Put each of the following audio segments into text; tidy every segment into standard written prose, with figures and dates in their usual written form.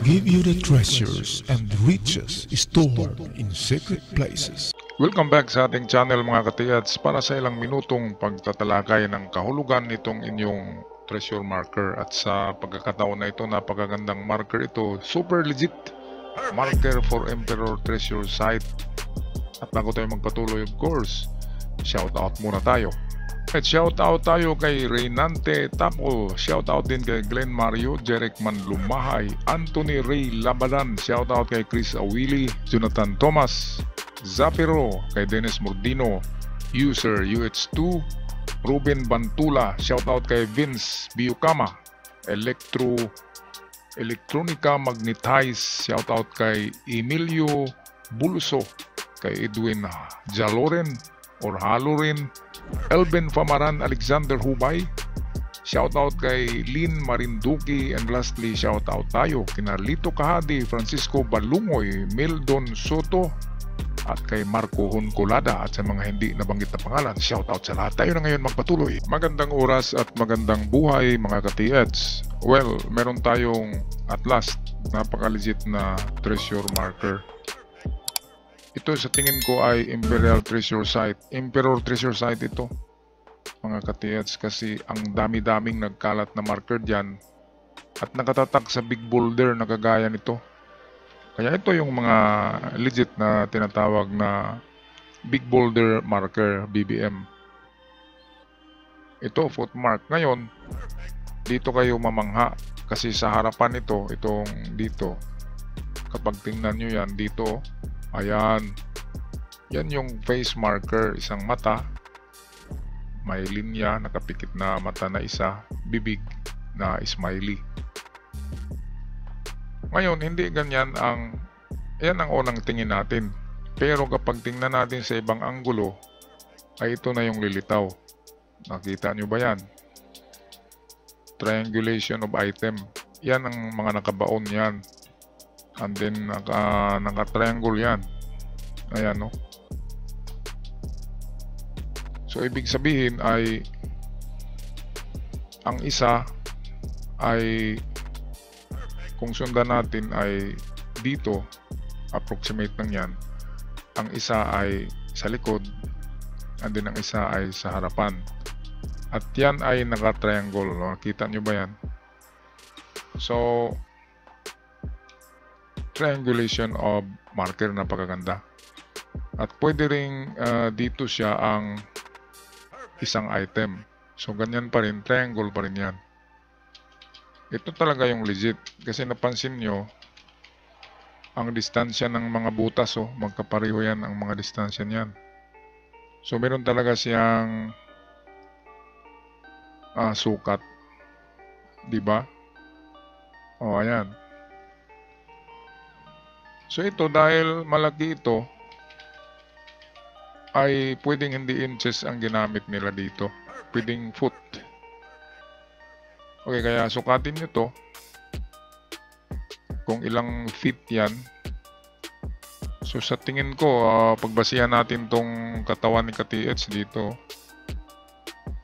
give you the treasures and riches stored in secret places. Welcome back sa ating channel mga katiyats para sa ilang minutong pagtatalakay ng kahulugan nitong inyong treasure marker. At sa pagkakataon na ito, napakagandang marker ito. Super legit marker for Emperor Treasure Site. At bago tayo magpatuloy, of course, shout out muna tayo. At shout out tayo kay Reynante Tapol, shout out din kay Glenn Mario, Jeric Manlumahay, Anthony Ray Labadan, shout out kay Chris Awili, Jonathan Thomas, Zapiro, kay Dennis Mordino, User UH2, Ruben Bantula, shout out kay Vince Biukama, Electronica Magnetize, shout out kay Emilio Bulso, kay Edwin Jaloren or Haloren, Elben Famaran, Alexander Hubay, shoutout kay Lynn Marinduki, and lastly shoutout tayo kina Lito Kahadi, Francisco Balungoy, Mildon Soto, at kay Marco Honcolada. At sa mga hindi nabanggit na pangalan, shoutout sa lahat. Tayo na ngayon magpatuloy. Magandang oras at magandang buhay mga ka-TH. Well, meron tayong at last napaka-legit na treasure marker. Ito sa tingin ko ay Imperial Treasure Site. Emperor Treasure Site ito, mga ka-TH, kasi ang dami-daming nagkalat na marker dyan at nakatatak sa big boulder na kagaya nito. Kaya ito yung mga legit na tinatawag na big boulder marker, BBM. Ito, footmark. Ngayon, dito kayo mamangha kasi sa harapan ito, itong dito, kapag tingnan nyo yan, dito, ayan, yan yung face marker, isang mata, may linya, nakapikit na mata na isa, bibig na smiley. Ngayon, hindi ganyan yan ang unang tingin natin. Pero kapag tingnan natin sa ibang anggulo, ay ito na yung lilitaw. Nakita nyo ba yan? Triangulation of item. Yan ang mga nakabaon yan. And then naka-triangle yan. Ayan, no? So ibig sabihin ay ang isa ay, kung sundan natin, ay dito, approximate lang yan. Ang isa ay sa likod, and then ang isa ay sa harapan. At yan ay naka-triangle, no? Kita nyo ba yan? So triangulation of marker, napakaganda. At pwede ring dito siya ang isang item. So ganyan pa rin, triangle pa rin yan. Ito talaga yung legit kasi napansin nyo ang distansya ng mga butas, oh, magkapareho yan ang mga distansya niyan. So meron talaga siyang sukat, di ba? Oh, ayan. So ito, dahil malaki ito, ay pwedeng hindi inches ang ginamit nila dito. Pwedeng foot. Okay, kaya sukatin nyo to. Kung ilang feet yan. So sa tingin ko, pagbasihan natin tong katawan ni ka-TH dito.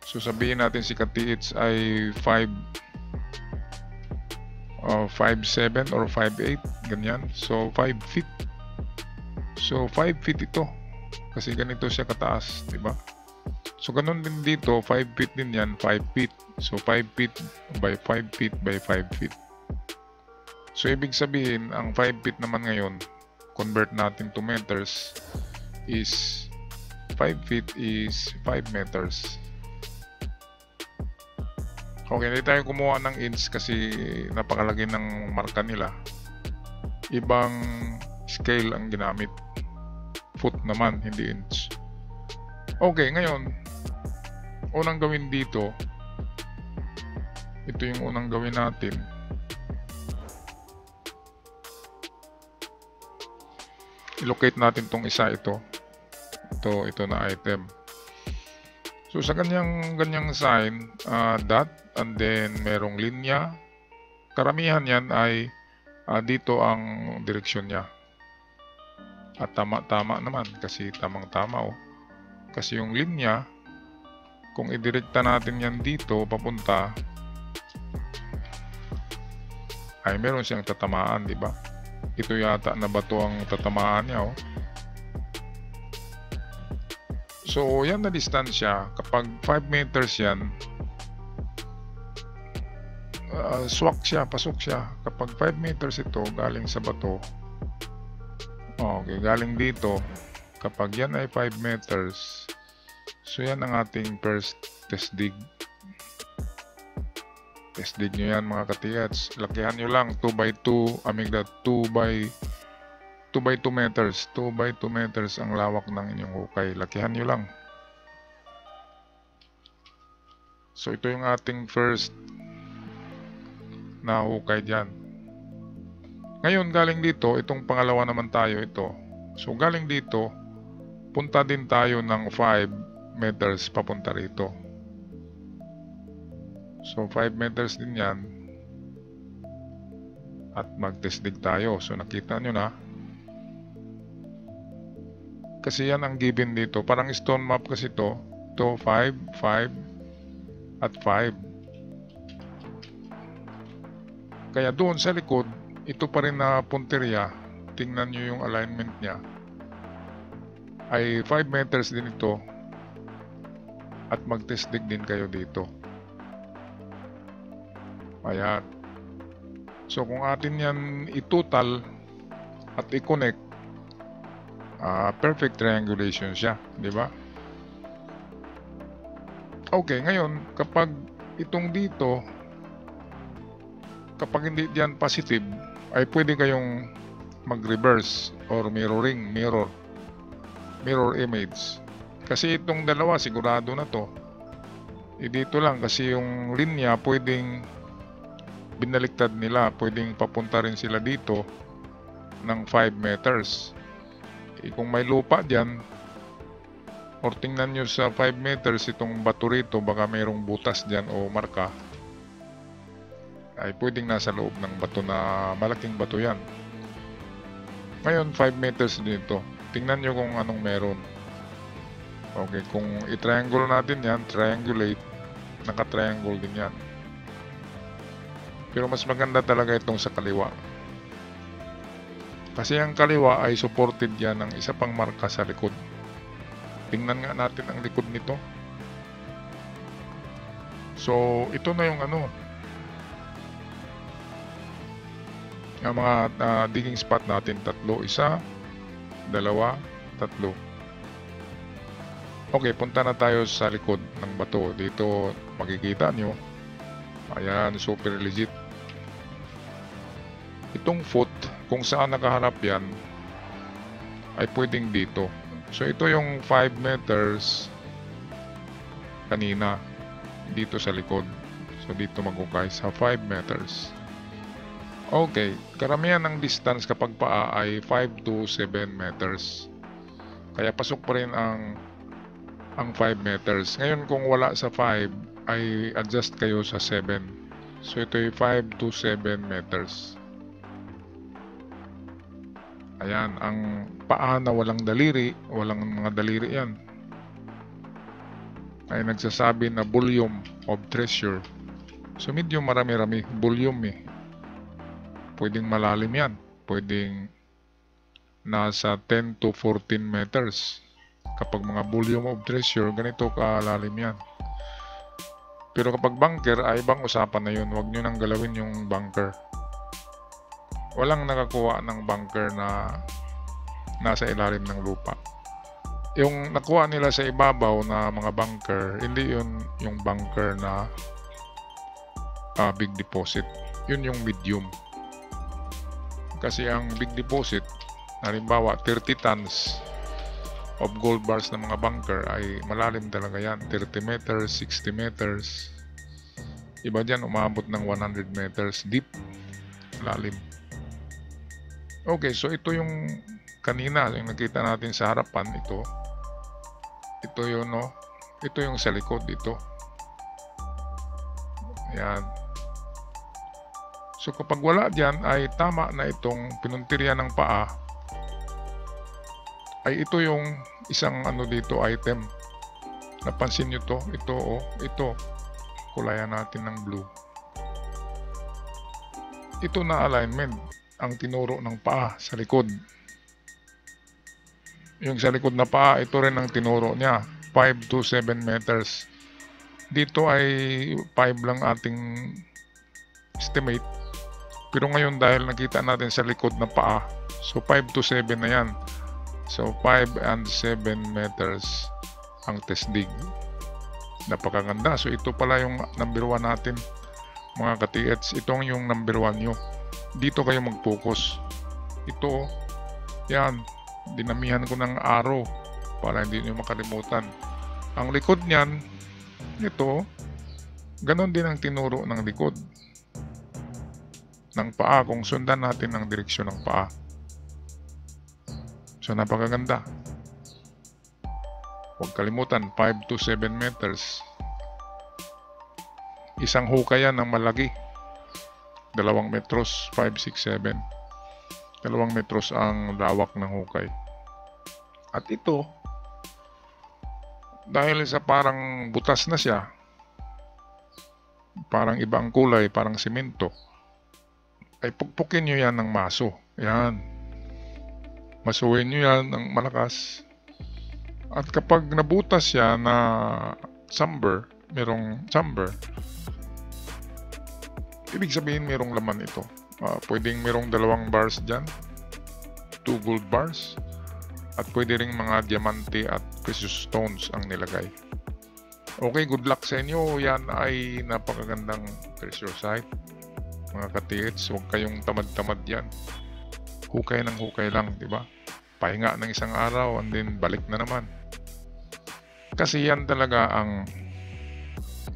So sabihin natin si ka-TH ay 5'7" or 5'8", ganyan. So 5 feet. So 5 feet ito kasi ganito siya kataas, di ba? So ganun din dito, 5 feet din yan, 5 feet. So 5 feet by 5 feet by 5 feet. So ibig sabihin, ang 5 feet naman ngayon, convert natin to meters, is 5 feet is 5 meters. Okay, hindi tayo kumuha ng inch kasi napakalaki ng marka nila. Ibang scale ang ginamit. Foot naman, hindi inch. Okay, ngayon, unang gawin dito, ito yung unang gawin natin. I-locate natin tong isa, ito na item. So sa ganyang sign, dot, and then merong linya. Karamihan yan ay dito ang direksyon niya. At tama-tama naman kasi tamang-tama, oh. Kasi yung linya, kung idirekta natin yan dito papunta, ay meron siyang tatamaan, di ba? Ito yata na bato ang tatamaan niya, oh. So, yan na distansya. Kapag 5 meters yan, swak siya, pasok siya. Kapag 5 meters ito, galing sa bato, okay, galing dito, kapag yan ay 5 meters, so yan ang ating first test dig. Test dig nyo yan mga katiyats. Lakihan nyo lang 2x2, 2 by 2 meters. 2 by 2 meters ang lawak ng inyong hukay. Lakihan nyo lang. So ito yung ating first na hukay dyan. Ngayon galing dito, itong pangalawa naman tayo ito. So galing dito, punta din tayo ng 5 meters papunta rito. So 5 meters din yan. At mag-test dig tayo. So nakita nyo na. Kasi yan ang given dito. Parang stone map kasi ito. Ito 5, 5, at 5. Kaya doon sa likod, ito pa rin na punteriya. Tingnan nyo yung alignment niya. Ay 5 meters din ito. At mag-test dig din kayo dito. Ayan. So kung atin yan i-total at i-connect, perfect triangulation siya, di ba? Okay, ngayon kapag itong dito, kapag hindi diyan positive, ay pwede kayong mag-reverse or mirror image. Kasi itong dalawa sigurado na to. Dito lang kasi yung linya pwedeng binaliktad nila, pwedeng papunta rin sila dito ng 5 meters. Kung may lupa dyan, or tingnan nyo sa 5 meters itong bato rito, baka mayroong butas dyan o marka, ay pwedeng nasa loob ng bato na malaking bato yan. Ngayon 5 meters dito, tingnan nyo kung anong meron. Okay, kung i-triangle natin yan, triangulate, naka-triangle din yan. Pero mas maganda talaga itong sa kaliwa. Kasi ang kaliwa ay supported yan ng isa pang marka sa likod. Tingnan nga natin ang likod nito. So, ito na yung ano. Ang mga digging spot natin, 3. 1, 2, 3. Okay, punta na tayo sa likod ng bato. Dito makikita nyo. Ayan, super legit. Itong foot, kung saan nakaharap yan, ay pwedeng dito. So ito yung 5 meters kanina dito sa likod. So dito magukay sa 5 meters. Okay, karamihan ng distance kapag paa ay 5 to 7 meters. Kaya pasok pa rin ang 5 meters. Ngayon kung wala sa 5, ay adjust kayo sa 7. So ito ay 5 to 7 meters. Ayan, ang paa na walang daliri, walang mga daliri yan, ay nagsasabi na volume of treasure. So medyo marami-rami, volume eh. Pwedeng malalim yan. Pwedeng nasa 10 to 14 meters. Kapag mga volume of treasure, ganito kalalim yan. Pero kapag bunker, ay ibang usapan na yun. Huwag nyo nang galawin yung bunker. Walang nakakuha ng bunker na nasa ilalim ng lupa. Yung nakuha nila sa ibabaw na mga bunker, hindi yun yung bunker na big deposit. Yun yung medium. Kasi ang big deposit, halimbawa 30 tons of gold bars na mga bunker, ay malalim talaga yan. 30 meters, 60 meters. Iba dyan umabot ng 100 meters deep, lalim. Okay, so ito yung kanina, yung nakita natin sa harapan, ito yun, no? Ito yung sa likod dito. Ayan. So kapag wala dyan, ay tama na itong pinuntirya ng paa. Ay ito yung isang ano dito, item. Napansin nyo to? Ito, oh, ito. Kulayan natin ng blue. ito na alignment ang tinuro ng paa sa likod. Yung sa likod na paa, ito rin ang tinuro niya, 5 to 7 meters. Dito ay 5 lang ating estimate. Pero ngayon dahil nakita natin sa likod na paa, so 5 to 7 na yan. So 5 and 7 meters ang testig. Napakaganda. So ito pala yung number 1 natin, mga ka-TH. Itong yung number 1 nyo. Dito kayo mag-focus. Ito, yan, dinamihan ko ng arrow para hindi nyo makalimutan. Ang likod niyan, ito, ganon din ang tinuro ng likod ng paa kung sundan natin ang direksyon ng paa. So napakaganda. Huwag kalimutan, 5 to 7 meters. Isang hukay yan ng malaki. 2 metros, 5, 6, 7. 2 metros ang lawak ng hukay. At ito, dahil sa parang butas na siya, parang ibang kulay, parang simento, ay pukpukin nyo yan ng maso. Yan. Masuhin nyo yan ng malakas. At kapag nabutas siya na chamber, merong chamber, ibig sabihin merong laman ito. Pwedeng merong 2 bars dyan, 2 gold bars, at pwede ring mga diamante at precious stones ang nilagay. Okay, good luck sa inyo. Yan ay napakagandang treasure site, mga ka-TH. Huwag kayong tamad-tamad yan. Hukay ng hukay lang, di ba? Pahinga ng isang araw and then balik na naman. Kasi yan talaga ang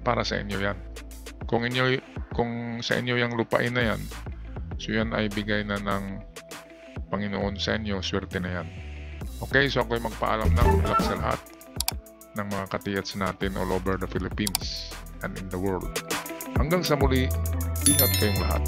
para sa inyo yan. Kung sa inyo yung lupain na yan, so yan ay bigay na ng Panginoon sa inyo, swerte na yan. Okay, so ako'y magpaalam na. Good luck sa lahat ng mga ka-TH natin all over the Philippines and in the world. Hanggang sa muli, ingat kayong lahat.